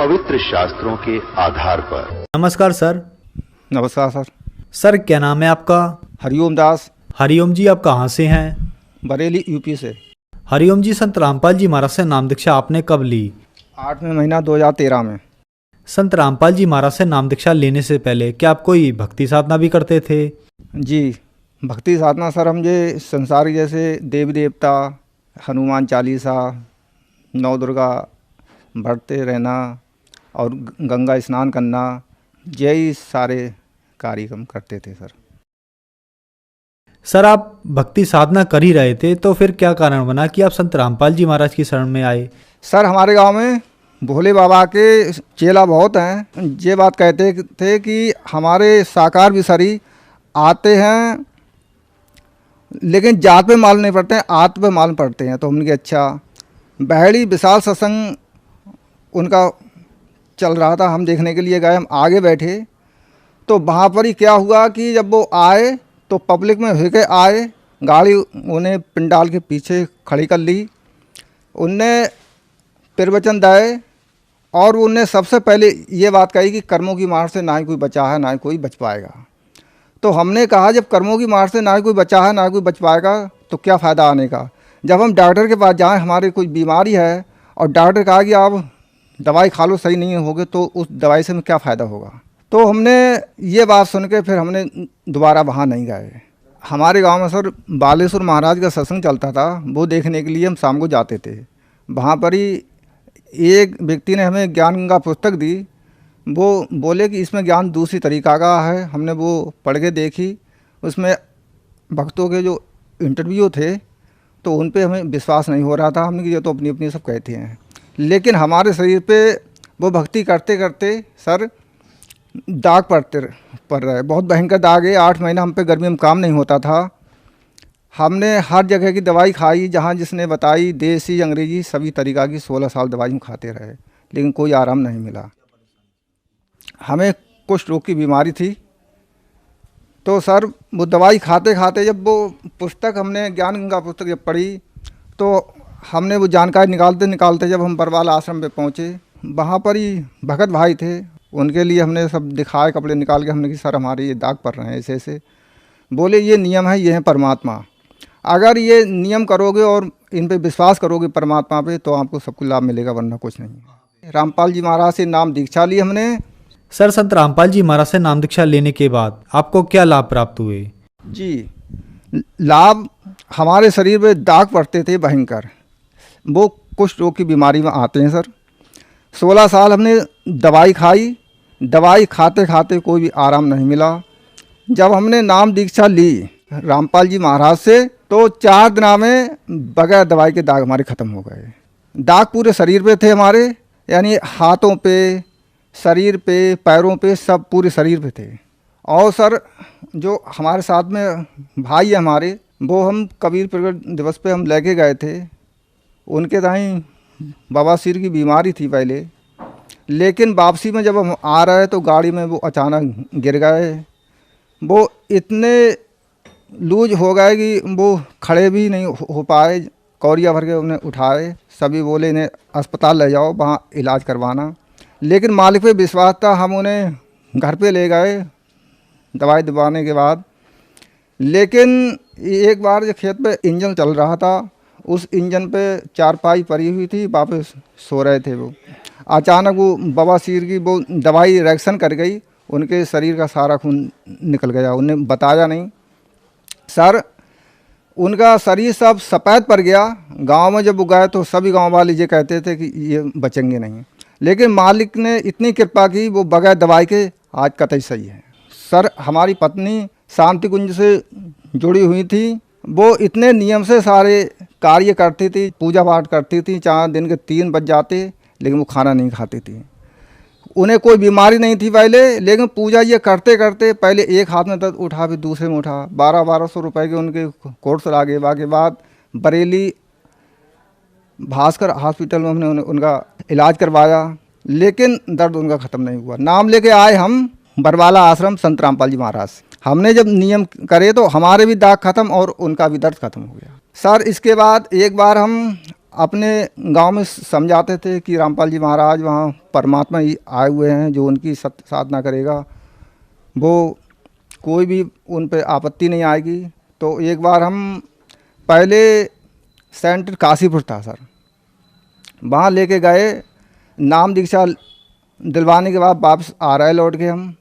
पवित्र शास्त्रों के आधार पर। नमस्कार सर। नमस्कार सर। सर क्या नाम है आपका? हरिओम दास। हरिओम जी, आप कहाँ से हैं? बरेली यूपी से। हरिओम जी, संत रामपाल जी महाराज से नाम दीक्षा आपने कब ली? 8वें महीना 2013 में। संत रामपाल जी महाराज से नाम दीक्षा लेने से पहले क्या आप कोई भक्ति साधना भी करते थे? जी, भक्ति साधना सर हम ये संसार जैसे देवी देवता, हनुमान चालीसा, नौ दुर्गा बढ़ते रहना और गंगा स्नान करना, यही सारे कार्यक्रम करते थे सर। सर आप भक्ति साधना कर ही रहे थे तो फिर क्या कारण बना कि आप संत रामपाल जी महाराज की शरण में आए? सर हमारे गांव में भोले बाबा के चेला बहुत हैं। ये बात कहते थे कि हमारे साकार विसरी आते हैं लेकिन जात पे माल नहीं पड़ते हैं, आत पे माल पड़ते हैं। तो हमने कहा अच्छा। बहड़ी विशाल सत्संग उनका चल रहा था, हम देखने के लिए गए। हम आगे बैठे तो वहाँ पर ही क्या हुआ कि जब वो आए तो पब्लिक में होके आए, गाड़ी उन्हें पिंडाल के पीछे खड़ी कर ली। उनने प्रवचन दिए और उनने सबसे पहले ये बात कही कि कर्मों की मार से ना ही कोई बचा है, ना ही कोई बच पाएगा। तो हमने कहा जब कर्मों की मार से ना ही कोई बचा है, ना ही कोई बच पाएगा तो क्या फ़ायदा आने का। जब हम डॉक्टर के पास जाएं, हमारी कोई बीमारी है और डॉक्टर कहा कि आप दवाई खा लो सही नहीं होगे, तो उस दवाई से में क्या फ़ायदा होगा। तो हमने ये बात सुन के फिर हमने दोबारा वहाँ नहीं गए। हमारे गांव में सर बालेश्वर महाराज का सत्संग चलता था, वो देखने के लिए हम शाम को जाते थे। वहाँ पर ही एक व्यक्ति ने हमें ज्ञान गंगा पुस्तक दी। वो बोले कि इसमें ज्ञान दूसरी तरीका का है। हमने वो पढ़ के देखी, उसमें भक्तों के जो इंटरव्यू थे तो उन पे हमें विश्वास नहीं हो रहा था। हमने कि ये तो अपनी अपनी सब कहते हैं, लेकिन हमारे शरीर पे वो भक्ति करते करते सर दाग पड़ रहे, बहुत भयंकर दाग है। 8 महीना हम पे गर्मी में काम नहीं होता था। हमने हर जगह की दवाई खाई, जहाँ जिसने बताई, देसी अंग्रेजी सभी तरीक़ा की 16 साल दवाई हम खाते रहे, लेकिन कोई आराम नहीं मिला। हमें कुष्ठ रोग की बीमारी थी। तो सर वो दवाई खाते खाते जब वो पुस्तक हमने ज्ञान गंगा पुस्तक जब पढ़ी तो हमने वो जानकारी निकालते निकालते जब हम बरवाला आश्रम पे पहुँचे, वहाँ पर ही भगत भाई थे। उनके लिए हमने सब दिखाए, कपड़े निकाल के हमने कि सर हमारे ये दाग पड़ रहे हैं ऐसे ऐसे। बोले ये नियम है, ये है परमात्मा। अगर ये नियम करोगे और इन पे विश्वास करोगे परमात्मा पे तो आपको सब कुछ लाभ मिलेगा, वरना कुछ नहीं। रामपाल जी महाराज से नाम दीक्षा ली हमने। सर संत रामपाल जी महाराज से नाम दीक्षा लेने के बाद आपको क्या लाभ प्राप्त हुए? जी, लाभ हमारे शरीर में दाग पड़ते थे भयंकर, वो कुष्ठ रोग की बीमारी में आते हैं सर। 16 साल हमने दवाई खाई, दवाई खाते खाते कोई भी आराम नहीं मिला। जब हमने नाम दीक्षा ली रामपाल जी महाराज से तो 4 दिन में बगैर दवाई के दाग हमारे ख़त्म हो गए। दाग पूरे शरीर पे थे हमारे, यानी हाथों पे, शरीर पे, पैरों पे, सब पूरे शरीर पे थे। और सर जो हमारे साथ में भाई है हमारे, वो हम कबीर प्रगट दिवस पे हम लेके गए थे। उनके दाई बवासीर की बीमारी थी पहले, लेकिन वापसी में जब हम आ रहे तो गाड़ी में वो अचानक गिर गए। वो इतने लूज हो गए कि वो खड़े भी नहीं हो पाए। कौरिया भर के उन्हें उठाए, सभी बोले इन्हें अस्पताल ले जाओ, वहाँ इलाज करवाना। लेकिन मालिक पे विश्वास था, हम उन्हें घर पे ले गए दवाई दबाने के बाद। लेकिन एक बार जो खेत पे इंजन चल रहा था, उस इंजन पे चारपाई पड़ी हुई थी, वापस सो रहे थे वो। अचानक वो बवासीर की वो दवाई रिएक्शन कर गई, उनके शरीर का सारा खून निकल गया। उन्हें बताया नहीं सर, उनका शरीर सब सफ़ेद पड़ गया। गांव में जब वो गए तो सभी गांव वाले ये कहते थे कि ये बचेंगे नहीं, लेकिन मालिक ने इतनी कृपा की, वो बगैर दवाई के आज कतई सही है। सर हमारी पत्नी शांति कुंज से जुड़ी हुई थी, वो इतने नियम से सारे कार्य करती थी, पूजा पाठ करती थी, चाहे दिन के 3 बज जाते, लेकिन वो खाना नहीं खाती थी। उन्हें कोई बीमारी नहीं थी पहले, लेकिन पूजा ये करते करते पहले एक हाथ में दर्द उठा, फिर दूसरे में उठा। 1200 रुपए के उनके कोर्स लागे। बाकी बाद बरेली भास्कर हॉस्पिटल में हमने उनका इलाज करवाया, लेकिन दर्द उनका ख़त्म नहीं हुआ। नाम लेके आए हम बरवाला आश्रम संत रामपाल जी महाराज। हमने जब नियम करे तो हमारे भी दाग ख़त्म और उनका भी दर्द ख़त्म हो गया। सर इसके बाद एक बार हम अपने गांव में समझाते थे कि रामपाल जी महाराज वहाँ परमात्मा ही आए हुए हैं, जो उनकी सत्य साधना करेगा वो कोई भी उन पे आपत्ति नहीं आएगी। तो एक बार हम पहले सेंटर काशीपुर था सर, वहाँ लेके गए, नाम दीक्षा दिलवाने के बाद वापस आ रहे लौट के हम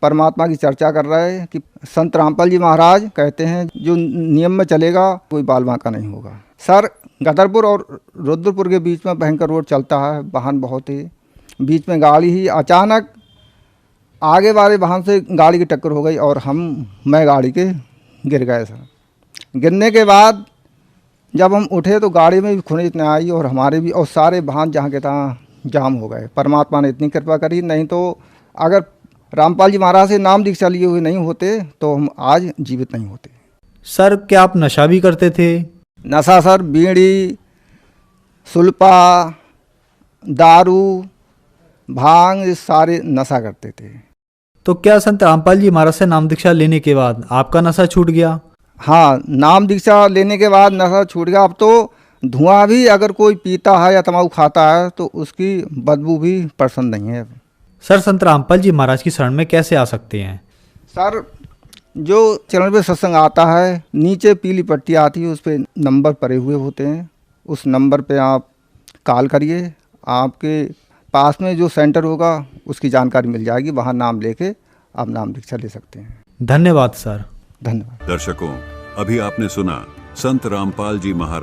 परमात्मा की चर्चा कर रहे हैं कि संत रामपाल जी महाराज कहते हैं जो नियम में चलेगा कोई बाल बांका नहीं होगा। सर गदरपुर और रुद्रपुर के बीच में भयंकर रोड चलता है, वाहन बहुत ही, बीच में गाड़ी ही अचानक आगे वाले वाहन से गाड़ी की टक्कर हो गई और मैं गाड़ी के गिर गए सर। गिरने के बाद जब हम उठे तो गाड़ी में भी खून इतने आई और हमारे भी, और सारे वाहन जहाँ के तहाँ जाम हो गए। परमात्मा ने इतनी कृपा करी, नहीं तो अगर रामपाल जी महाराज से नाम दीक्षा लिए हुए नहीं होते तो हम आज जीवित नहीं होते। सर क्या आप नशा भी करते थे? नशा सर बीड़ी, सुल्पा, दारू, भांग, ये सारे नशा करते थे। तो क्या संत रामपाल जी महाराज से नाम दीक्षा लेने के बाद आपका नशा छूट गया? हाँ, नाम दीक्षा लेने के बाद नशा छूट गया। अब तो धुआं भी अगर कोई पीता है या तम्बाकू खाता है तो उसकी बदबू भी पसंद नहीं है। सर संत रामपाल जी महाराज की शरण में कैसे आ सकते हैं? सर जो चैनल पे सत्संग आता है, नीचे पीली पट्टी आती है, उस पर नंबर पड़े हुए होते हैं, उस नंबर पे आप कॉल करिए, आपके पास में जो सेंटर होगा उसकी जानकारी मिल जाएगी, वहाँ नाम लेके आप नाम दीक्षा ले सकते हैं। धन्यवाद सर। धन्यवाद। दर्शकों, अभी आपने सुना संत रामपाल जी महाराज